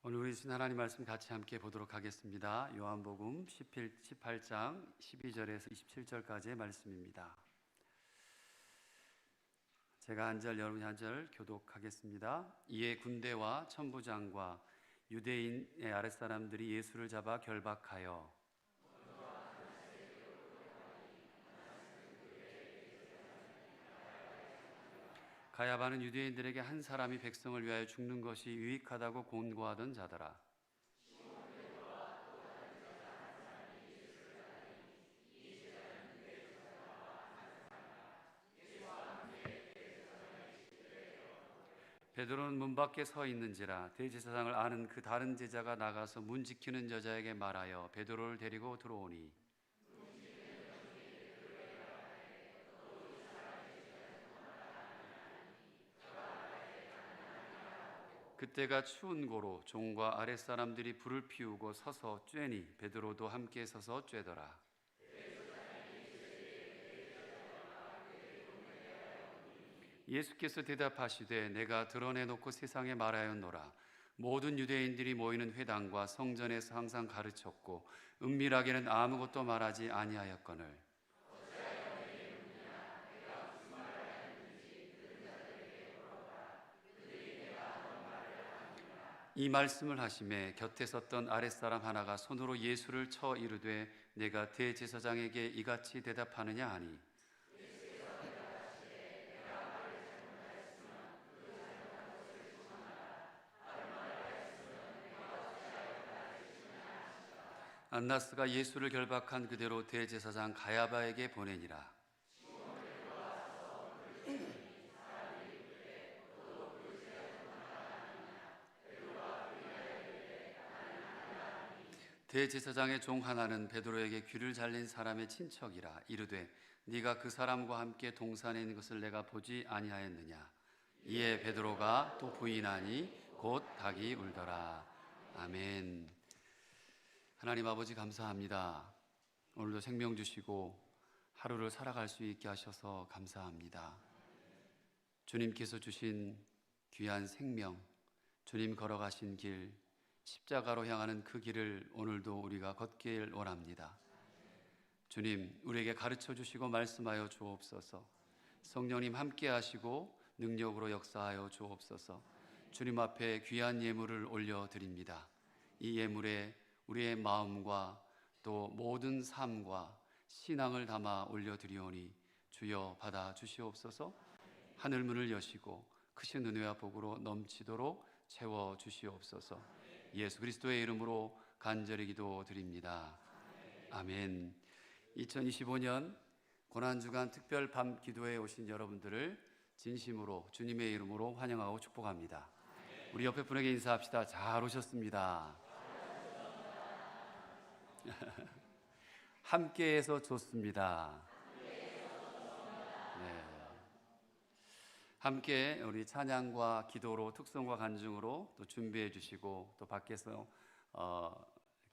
오늘 우리 신 하나님 말씀 같이 함께 보도록 하겠습니다. 요한복음 18장 12절에서 27절까지의 말씀입니다. 제가 한 절, 여러분이 한 절 교독하겠습니다. 이에 군대와 천부장과 유대인의 아랫사람들이 예수를 잡아 결박하여 가야바는 유대인들에게 한 사람이 백성을 위하여 죽는 것이 유익하다고 권고하던 자더라. 베드로는 문 밖에 서 있는지라 대제사장을 아는 그 다른 제자가 나가서 문 지키는 여자에게 말하여 베드로를 데리고 들어오니 그때가 추운 고로 종과 아랫사람들이 불을 피우고 서서 쬐니 베드로도 함께 서서 쬐더라. 예수께서 대답하시되 내가 드러내놓고 세상에 말하였노라. 모든 유대인들이 모이는 회당과 성전에서 항상 가르쳤고 은밀하게는 아무것도 말하지 아니하였거늘 이 말씀을 하심에 곁에 섰던 아랫사람 하나가 손으로 예수를 쳐 이르되 내가 대제사장에게 이같이 대답하느냐 하니 안나스가 예수를 결박한 그대로 대제사장 가야바에게 보내니라. 대제사장의 종 하나는 베드로에게 귀를 잘린 사람의 친척이라 이르되 네가 그 사람과 함께 동산에 있는 것을 내가 보지 아니하였느냐. 이에 베드로가 또 부인하니 곧 닭이 울더라. 아멘. 하나님 아버지 감사합니다. 오늘도 생명 주시고 하루를 살아갈 수 있게 하셔서 감사합니다. 주님께서 주신 귀한 생명, 주님 걸어가신 길, 십자가로 향하는 그 길을 오늘도 우리가 걷길 원합니다. 주님, 우리에게 가르쳐 주시고 말씀하여 주옵소서. 성령님 함께 하시고 능력으로 역사하여 주옵소서. 주님 앞에 귀한 예물을 올려드립니다. 이 예물에 우리의 마음과 또 모든 삶과 신앙을 담아 올려드리오니 주여 받아 주시옵소서. 하늘문을 여시고 크신 은혜와 복으로 넘치도록 채워 주시옵소서. 예수 그리스도의 이름으로 간절히 기도드립니다. 아멘. 2025년 고난주간 특별 밤 기도에 오신 여러분들을 진심으로 주님의 이름으로 환영하고 축복합니다. 우리 옆에 분에게 인사합시다. 잘 오셨습니다. 함께해서 좋습니다. 네. 함께 우리 찬양과 기도로 특성과 간증으로 또 준비해 주시고 또 밖에서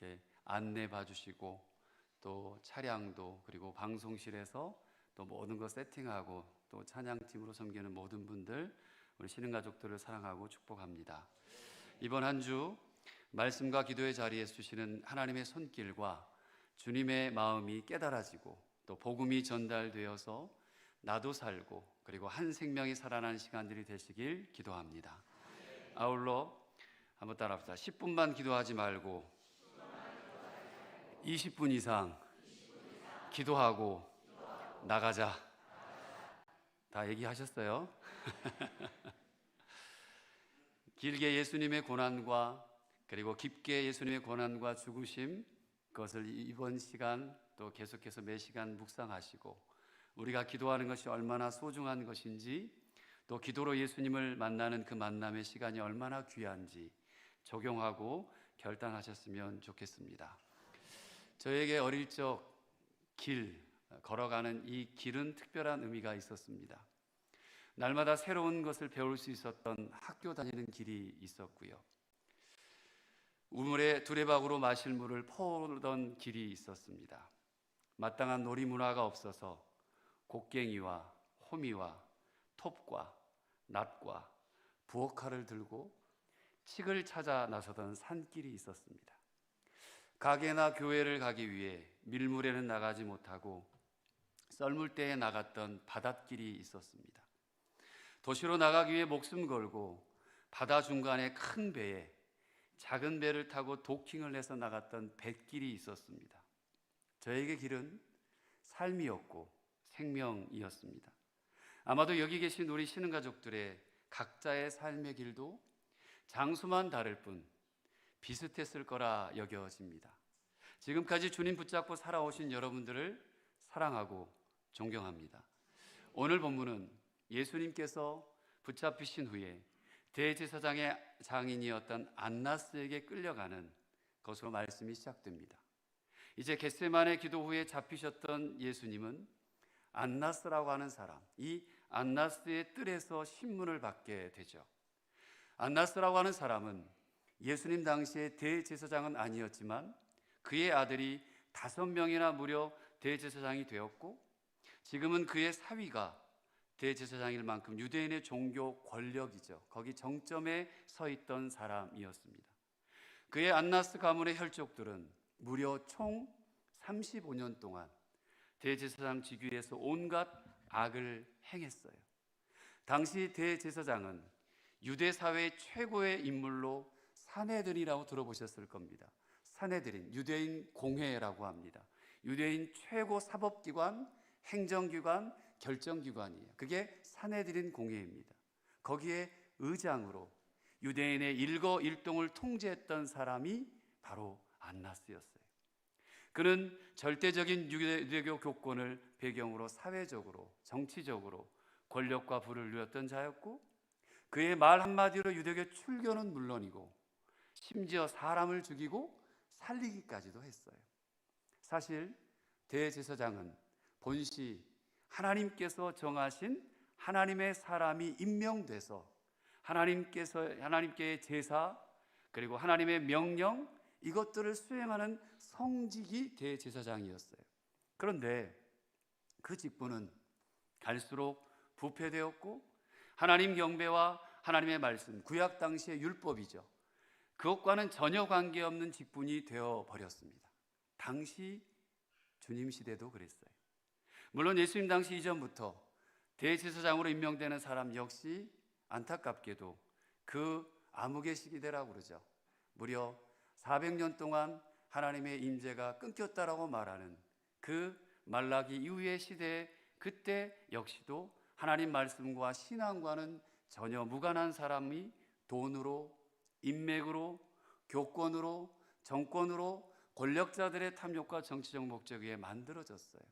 이렇게 안내 봐주시고 또 차량도 그리고 방송실에서 또 모든 거 세팅하고 또 찬양팀으로 섬기는 모든 분들 우리 신흥가족들을 사랑하고 축복합니다. 이번 한 주 말씀과 기도의 자리에 주시는 하나님의 손길과 주님의 마음이 깨달아지고 또 복음이 전달되어서 나도 살고 그리고 한 생명이 살아나는 시간들이 되시길 기도합니다. 아울러 한번 따라합시다. 10분만 기도하지 말고 20분 이상 기도하고 나가자. 다 얘기하셨어요? 길게 예수님의 고난과 그리고 깊게 예수님의 고난과 죽으심, 그것을 이번 시간 또 계속해서 매 시간 묵상하시고 우리가 기도하는 것이 얼마나 소중한 것인지 또 기도로 예수님을 만나는 그 만남의 시간이 얼마나 귀한지 적용하고 결단하셨으면 좋겠습니다. 저에게 어릴 적 걸어가는 이 길은 특별한 의미가 있었습니다. 날마다 새로운 것을 배울 수 있었던 학교 다니는 길이 있었고요. 우물에 두레박으로 마실 물을 퍼오던 길이 있었습니다. 마땅한 놀이 문화가 없어서 곡괭이와 호미와 톱과 낫과 부엌칼을 들고 칡을 찾아 나서던 산길이 있었습니다. 가게나 교회를 가기 위해 밀물에는 나가지 못하고 썰물 때에 나갔던 바닷길이 있었습니다. 도시로 나가기 위해 목숨 걸고 바다 중간에 큰 배에 작은 배를 타고 도킹을 해서 나갔던 뱃길이 있었습니다. 저에게 길은 삶이었고 생명이었습니다. 아마도 여기 계신 우리 신흥가족들의 각자의 삶의 길도 장소만 다를 뿐 비슷했을 거라 여겨집니다. 지금까지 주님 붙잡고 살아오신 여러분들을 사랑하고 존경합니다. 오늘 본문은 예수님께서 붙잡히신 후에 대제사장의 장인이었던 안나스에게 끌려가는 것으로 말씀이 시작됩니다. 이제 겟세마네 기도 후에 잡히셨던 예수님은 안나스라고 하는 사람, 이 안나스의 뜰에서 신문을 받게 되죠. 안나스라고 하는 사람은 예수님 당시에 대제사장은 아니었지만 그의 아들이 5명이나 무려 대제사장이 되었고 지금은 그의 사위가 대제사장일 만큼 유대인의 종교 권력이죠. 거기 정점에 서 있던 사람이었습니다. 그의 안나스 가문의 혈족들은 무려 총 35년 동안 대제사장 직위에서 온갖 악을 행했어요. 당시 대제사장은 유대 사회의 최고의 인물로 산헤드린이라고 들어보셨을 겁니다. 산헤드린, 유대인 공회라고 합니다. 유대인 최고 사법기관, 행정기관, 결정기관이에요. 그게 산헤드린 공회입니다. 거기에 의장으로 유대인의 일거일동을 통제했던 사람이 바로 안나스였어요. 그는 절대적인 유대교 교권을 배경으로 사회적으로, 정치적으로 권력과 부를 누렸던 자였고 그의 말 한마디로 유대교 출교는 물론이고 심지어 사람을 죽이고 살리기까지도 했어요. 사실 대제사장은 본시 하나님께서 정하신 하나님의 사람이 임명돼서 하나님께의 제사 그리고 하나님의 명령 이것들을 수행하는 성직이 대제사장이었어요. 그런데 그 직분은 갈수록 부패되었고 하나님 경배와 하나님의 말씀, 구약 당시의 율법이죠. 그것과는 전혀 관계없는 직분이 되어버렸습니다. 당시 주님 시대도 그랬어요. 물론 예수님 당시 이전부터 대제사장으로 임명되는 사람 역시 안타깝게도 그 암흑의 시기대라고 그러죠. 무려 400년 동안 하나님의 임재가 끊겼다라고 말하는 그 말라기 이후의 시대에 그때 역시도 하나님 말씀과 신앙과는 전혀 무관한 사람이 돈으로, 인맥으로, 교권으로, 정권으로 권력자들의 탐욕과 정치적 목적 위에 만들어졌어요.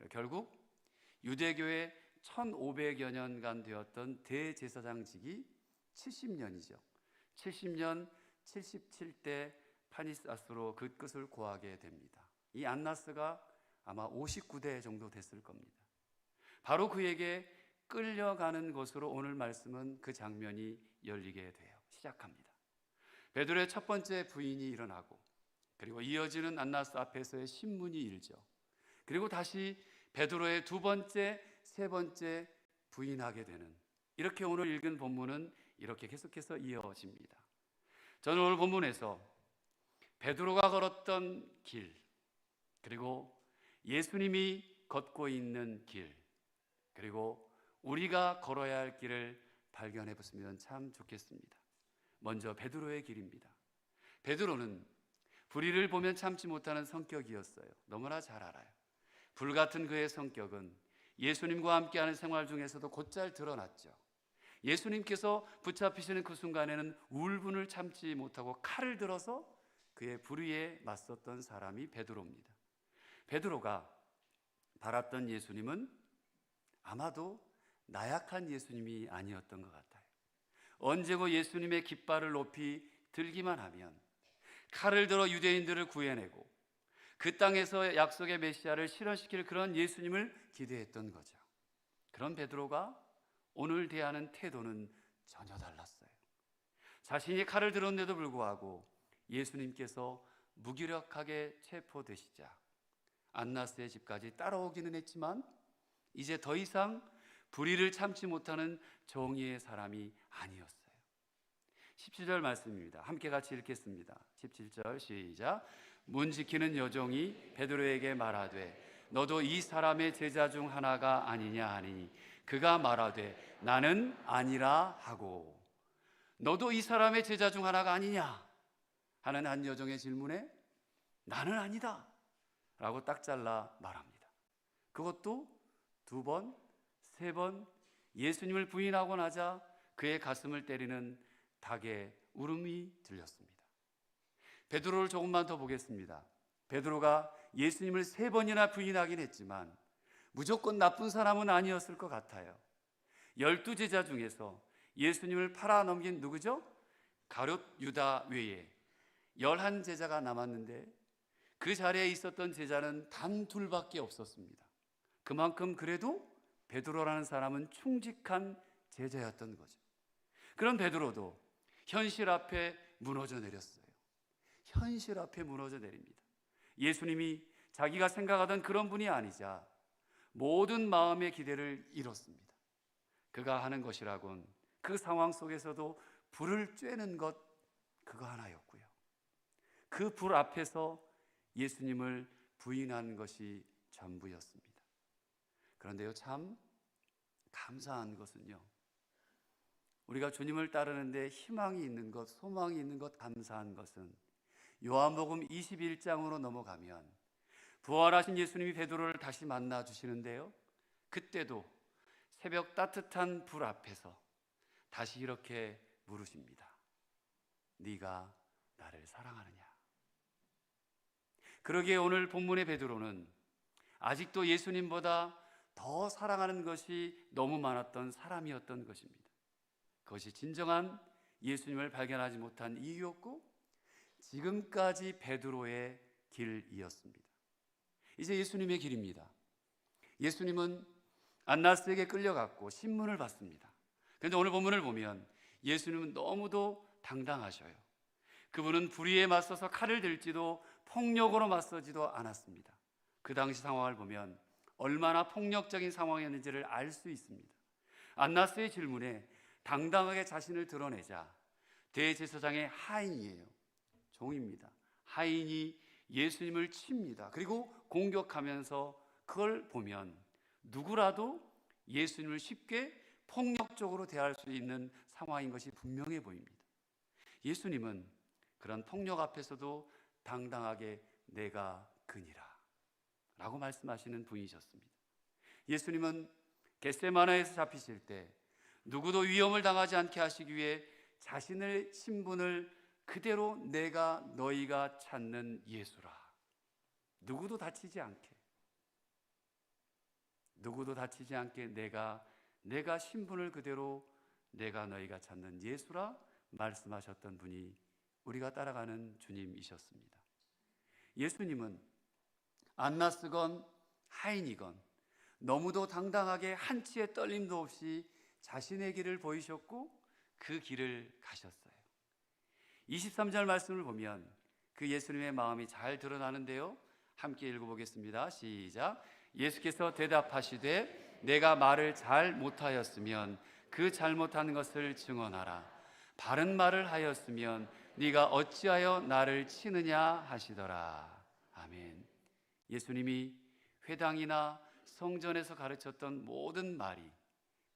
결국 유대교의 1500여 년간 되었던 대제사장직이 70년이죠. 70년 77대 파니사스로 그 끝을 고하게 됩니다. 이 안나스가 아마 59대 정도 됐을 겁니다. 바로 그에게 끌려가는 것으로 오늘 말씀은 그 장면이 열리게 돼요. 시작합니다. 베드로의 첫 번째 부인이 일어나고 그리고 이어지는 안나스 앞에서의 신문이 일죠. 그리고 다시 베드로의 두 번째, 세 번째 부인하게 되는 이렇게 오늘 읽은 본문은 이렇게 계속해서 이어집니다. 저는 오늘 본문에서 베드로가 걸었던 길 그리고 예수님이 걷고 있는 길 그리고 우리가 걸어야 할 길을 발견해 보시면 참 좋겠습니다. 먼저 베드로의 길입니다. 베드로는 불의를 보면 참지 못하는 성격이었어요. 너무나 잘 알아요. 불같은 그의 성격은 예수님과 함께하는 생활 중에서도 곧잘 드러났죠. 예수님께서 붙잡히시는 그 순간에는 울분을 참지 못하고 칼을 들어서 그의 불의에 맞섰던 사람이 베드로입니다. 베드로가 바랐던 예수님은 아마도 나약한 예수님이 아니었던 것 같아요. 언제고 예수님의 깃발을 높이 들기만 하면 칼을 들어 유대인들을 구해내고 그 땅에서 약속의 메시아를 실현시킬 그런 예수님을 기대했던 거죠. 그런 베드로가 오늘 대하는 태도는 전혀 달랐어요. 자신이 칼을 들었는데도 불구하고 예수님께서 무기력하게 체포되시자 안나스의 집까지 따라오기는 했지만 이제 더 이상 불의를 참지 못하는 정의의 사람이 아니었어요. 17절 말씀입니다. 함께 같이 읽겠습니다. 17절 시작. 문 지키는 여종이 베드로에게 말하되 너도 이 사람의 제자 중 하나가 아니냐 하니 그가 말하되 나는 아니라 하고. 너도 이 사람의 제자 중 하나가 아니냐 하는 한 여종의 질문에 나는 아니다 라고 딱 잘라 말합니다. 그것도 2번, 3번 예수님을 부인하고 나자 그의 가슴을 때리는 닭의 울음이 들렸습니다. 베드로를 조금만 더 보겠습니다. 베드로가 예수님을 3번이나 부인하긴 했지만 무조건 나쁜 사람은 아니었을 것 같아요. 12제자 중에서 예수님을 팔아넘긴 누구죠? 가룟 유다 외에 11제자가 남았는데 그 자리에 있었던 제자는 단 2밖에 없었습니다. 그만큼 그래도 베드로라는 사람은 충직한 제자였던 거죠. 그런 베드로도 현실 앞에 무너져 내렸어요. 현실 앞에 무너져 내립니다. 예수님이 자기가 생각하던 그런 분이 아니자 모든 마음의 기대를 잃었습니다. 그가 하는 것이라곤 그 상황 속에서도 불을 쬐는 것 그거 하나였고요. 그 불 앞에서 예수님을 부인하는 것이 전부였습니다. 그런데요, 참 감사한 것은요, 우리가 주님을 따르는데 희망이 있는 것, 소망이 있는 것, 감사한 것은 요한복음 21장으로 넘어가면 부활하신 예수님이 베드로를 다시 만나 주시는데요, 그때도 새벽 따뜻한 불 앞에서 다시 이렇게 물으십니다. 네가 나를 사랑하느냐? 그러기에 오늘 본문의 베드로는 아직도 예수님보다 더 사랑하는 것이 너무 많았던 사람이었던 것입니다. 그것이 진정한 예수님을 발견하지 못한 이유였고 지금까지 베드로의 길이었습니다. 이제 예수님의 길입니다. 예수님은 안나스에게 끌려갔고 신문을 받습니다. 그런데 오늘 본문을 보면 예수님은 너무도 당당하셔요. 그분은 불의에 맞서서 칼을 들지도 폭력으로 맞서지도 않았습니다. 그 당시 상황을 보면 얼마나 폭력적인 상황이었는지를 알 수 있습니다. 안나스의 질문에 당당하게 자신을 드러내자 대제사장의 하인이에요. 종입니다. 하인이 예수님을 칩니다. 그리고 공격하면서 그걸 보면 누구라도 예수님을 쉽게 폭력적으로 대할 수 있는 상황인 것이 분명해 보입니다. 예수님은 그런 폭력 앞에서도 당당하게 내가 그니라 라고 말씀하시는 분이셨습니다. 예수님은 겟세마네에서 잡히실 때 누구도 위험을 당하지 않게 하시기 위해 자신의 신분을 그대로 내가 너희가 찾는 예수라, 누구도 다치지 않게 내가 신분을 그대로 내가 너희가 찾는 예수라 말씀하셨던 분이 우리가 따라가는 주님이셨습니다. 예수님은 안나스건 하인이건 너무도 당당하게 한치의 떨림도 없이 자신의 길을 보이셨고 그 길을 가셨어요. 23절 말씀을 보면 그 예수님의 마음이 잘 드러나는데요, 함께 읽어보겠습니다. 시작. 예수께서 대답하시되 내가 말을 잘 못하였으면 그 잘못한 것을 증언하라. 바른 말을 하였으면 네가 어찌하여 나를 치느냐 하시더라. 아멘. 예수님이 회당이나 성전에서 가르쳤던 모든 말이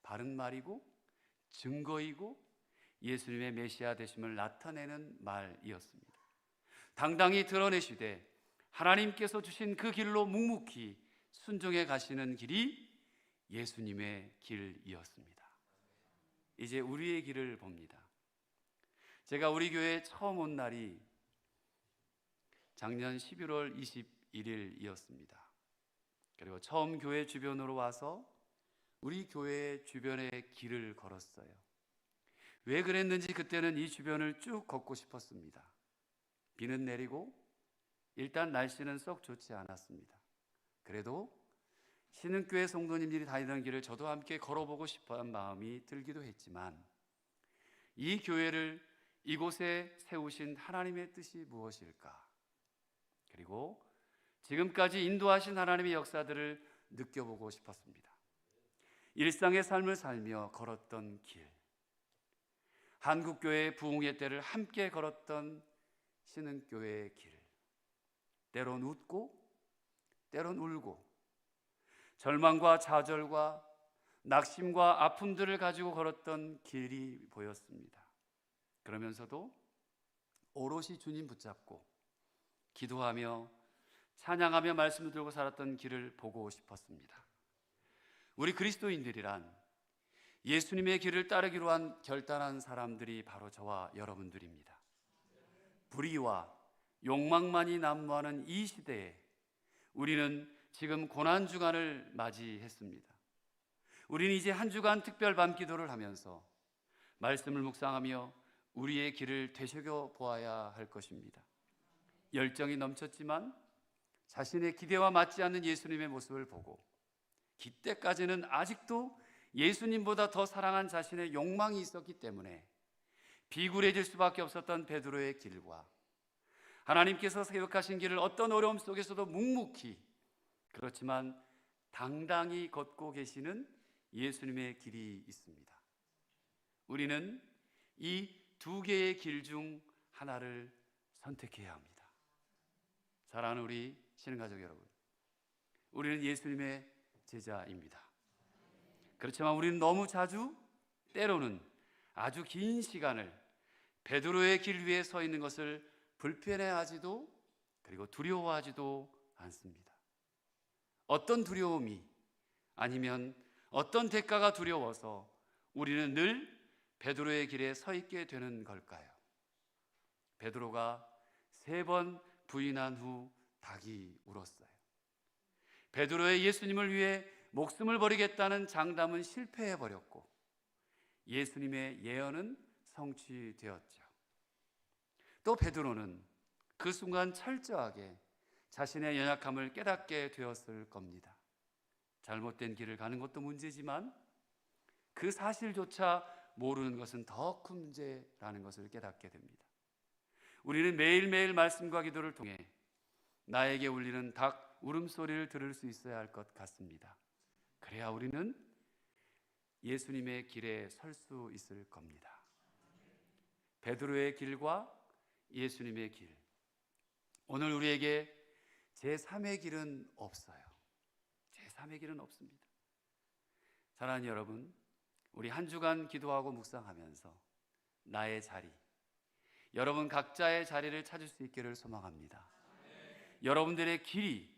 바른 말이고 증거이고 예수님의 메시아 되심을 나타내는 말이었습니다. 당당히 드러내시되 하나님께서 주신 그 길로 묵묵히 순종해 가시는 길이 예수님의 길이었습니다. 이제 우리의 길을 봅니다. 제가 우리 교회에 처음 온 날이 작년 11월 21일이었습니다. 그리고 처음 교회 주변으로 와서 우리 교회 주변의 길을 걸었어요. 왜 그랬는지 그때는 이 주변을 쭉 걷고 싶었습니다. 비는 내리고 일단 날씨는 썩 좋지 않았습니다. 그래도 신흥교회 성도님들이 다니던 길을 저도 함께 걸어보고 싶어한 마음이 들기도 했지만 이 교회를 이곳에 세우신 하나님의 뜻이 무엇일까? 그리고 지금까지 인도하신 하나님의 역사들을 느껴보고 싶었습니다. 일상의 삶을 살며 걸었던 길, 한국교회의 부흥의 때를 함께 걸었던 신흥교회의 길, 때론 웃고 때론 울고 절망과 좌절과 낙심과 아픔들을 가지고 걸었던 길이 보였습니다. 그러면서도 오롯이 주님 붙잡고 기도하며 찬양하며 말씀을 들고 살았던 길을 보고 싶었습니다. 우리 그리스도인들이란 예수님의 길을 따르기로 한 결단한 사람들이 바로 저와 여러분들입니다. 불의와 욕망만이 난무하는 이 시대에 우리는 지금 고난주간을 맞이했습니다. 우리는 이제 한 주간 특별 밤 기도를 하면서 말씀을 묵상하며 우리의 길을 되새겨 보아야 할 것입니다. 열정이 넘쳤지만 자신의 기대와 맞지 않는 예수님의 모습을 보고 기때까지는 아직도 예수님보다 더 사랑한 자신의 욕망이 있었기 때문에 비굴해질 수밖에 없었던 베드로의 길과 하나님께서 계획하신 길을 어떤 어려움 속에서도 묵묵히 그렇지만 당당히 걷고 계시는 예수님의 길이 있습니다. 우리는 이 두 개의 길 중 하나를 선택해야 합니다. 사랑하는 우리 신흥가족 여러분, 우리는 예수님의 제자입니다. 그렇지만 우리는 너무 자주 때로는 아주 긴 시간을 베드로의 길 위에 서 있는 것을 불편해하지도 그리고 두려워하지도 않습니다. 어떤 두려움이 아니면 어떤 대가가 두려워서 우리는 늘 베드로의 길에 서 있게 되는 걸까요? 베드로가 3번 부인한 후 닭이 울었어요. 베드로의 예수님을 위해 목숨을 버리겠다는 장담은 실패해버렸고 예수님의 예언은 성취되었죠. 또 베드로는 그 순간 철저하게 자신의 연약함을 깨닫게 되었을 겁니다. 잘못된 길을 가는 것도 문제지만 그 사실조차 모르는 것은 더 큰 문제라는 것을 깨닫게 됩니다. 우리는 매일매일 말씀과 기도를 통해 나에게 울리는 닭 울음소리를 들을 수 있어야 할 것 같습니다. 그래야 우리는 예수님의 길에 설 수 있을 겁니다. 베드로의 길과 예수님의 길, 오늘 우리에게 제3의 길은 없어요. 제3의 길은 없습니다. 사랑하는 여러분, 우리 한 주간 기도하고 묵상하면서 나의 자리, 여러분 각자의 자리를 찾을 수 있기를 소망합니다. 여러분들의 길이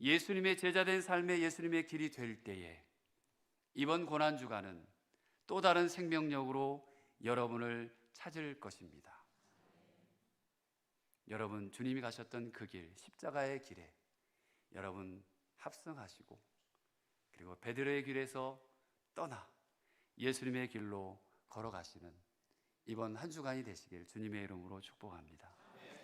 예수님의 제자된 삶의 예수님의 길이 될 때에 이번 고난주간은 또 다른 생명력으로 여러분을 찾을 것입니다. 여러분 주님이 가셨던 그 길, 십자가의 길에 여러분 합성하시고 그리고 베드로의 길에서 떠나 예수님의 길로 걸어가시는 이번 한 주간이 되시길 주님의 이름으로 축복합니다.